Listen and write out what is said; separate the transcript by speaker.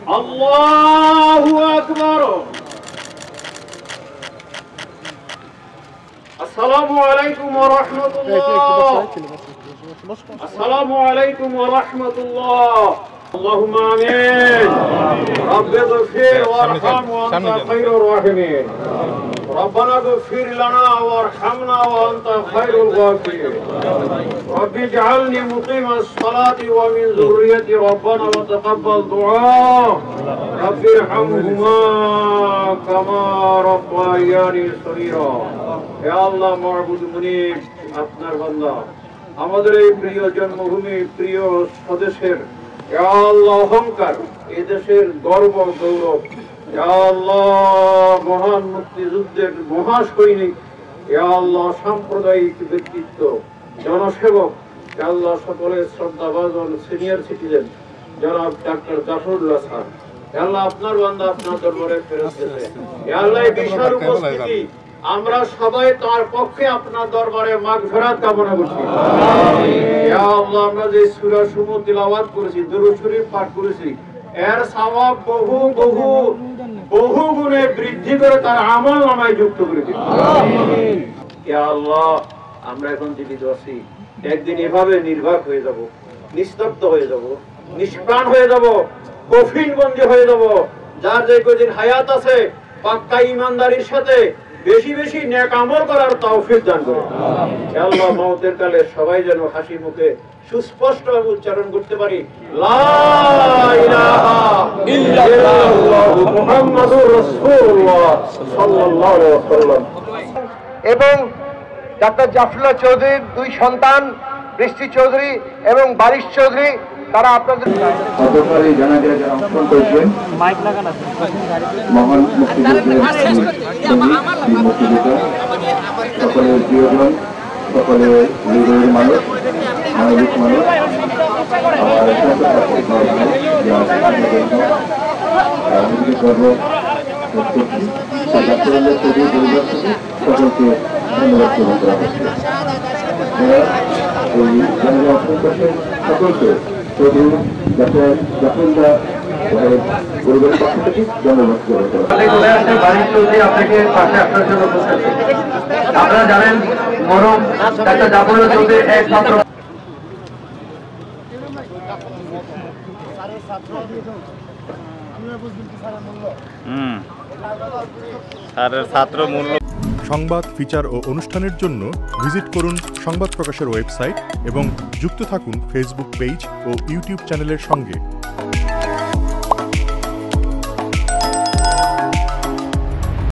Speaker 1: আল্লাহু আকবার। আসসালামু আলাইকুম ওয়া রাহমাতুল্লাহ। আসসালামু আলাইকুম ওয়া রাহমাতুল্লাহ। اللهم آمين. رب اغفر وارحم وأنت خير الراحمين. ربنا اغفر لنا وارحمنا وأنت خير الغافرين. رب اجعلني مقيم الصلاة ومن ذريتي ربنا وتقبل دعاء. رب ارحمهما كما ربياني صغيرا. يا الله معبود منيب আপনার বান্দা আমাদের এই প্রিয় জন্মভূমি প্রিয় স্বদেশের ইয়া আল্লাহ অহংকার এই দেশের গর্ব গৌরব ইয়া আল্লাহ মহান মুক্তিযুদ্ধের মহাসৈনিক ইয়া আল্লাহ সাম্প্রদায়িক ব্যক্তিত্ব জনসেবক ইয়া আল্লাহ সকলের শ্রদ্ধাভাজন সিনিয়র সিটিজেন জনাব ডাক্তার জাফরুল্লাহ স্যার ইয়া আল্লাহ আপনার বান্দা আপনার দরবারে ফেরত গেছে ইয়া আল্লাহ এই বিশাল উপস্থিতি আমরা সবাই তার পক্ষে আপনার দরবারে মাগফিরাত কামনা করছি। ইয়া আল্লাহ আমরা যে সূরা সমূহ তিলাওয়াত করেছি দুরূদ শরীফ পাঠ করেছি এর সওয়াব বহু বহু বহু গুণে বৃদ্ধি করে তার আমলনামায় যুক্ত করে দিন। আমিন। ইয়া আল্লাহ আমরা এখন জীবিত আছি একদিন এভাবে নির্বাক হয়ে যাব নিস্তব্ধ হয়ে যাব নিষ্প্রাণ হয়ে যাব কফিনবন্দী হয়ে যাব যার যে কদিন হায়াত আছে পাক্কা ঈমানদারির সাথে বেশি বেশি নেক আমল করার তৌফিক দান করুন। আমিন। আল্লাহ মওতের কালে সবাই যেন হাসি মুখে সুস্পষ্ট উচ্চারণ করতে পারি লা ইলাহা ইল্লাল্লাহ মুহাম্মাদুর রাসূলুল্লাহ সাল্লাল্লাহু আলাইহি ওয়াসাল্লাম।
Speaker 2: এবং ডাক্তার জাফরুল্লাহ চৌধুরীর দুই সন্তান বৃষ্টি চৌধুরী এবং বারিশ চৌধুরী তারা আপনাদের
Speaker 3: অদরকারী জানাজায় যারা অংশগ্রহণ করেছেন মহান মুক্তিযুদ্ধের সকলের প্রিয়জন সকলের হৃদয়ের মানুষ মানবিক মানুষ সকলকে ধন্যবাদ প্রদান করা হচ্ছে। সকলকে
Speaker 2: আপনারা জানেন মরম ডাক্তার জাফরুল্লাহ চৌধুরী একমাত্র
Speaker 4: ছাত্র মূল্য
Speaker 5: সংবাদ ফিচার ও অনুষ্ঠানের জন্য ভিজিট করুন সংবাদ প্রকাশের ওয়েবসাইট এবং যুক্ত থাকুন ফেসবুক পেজ ও ইউটিউব চ্যানেলের সঙ্গে।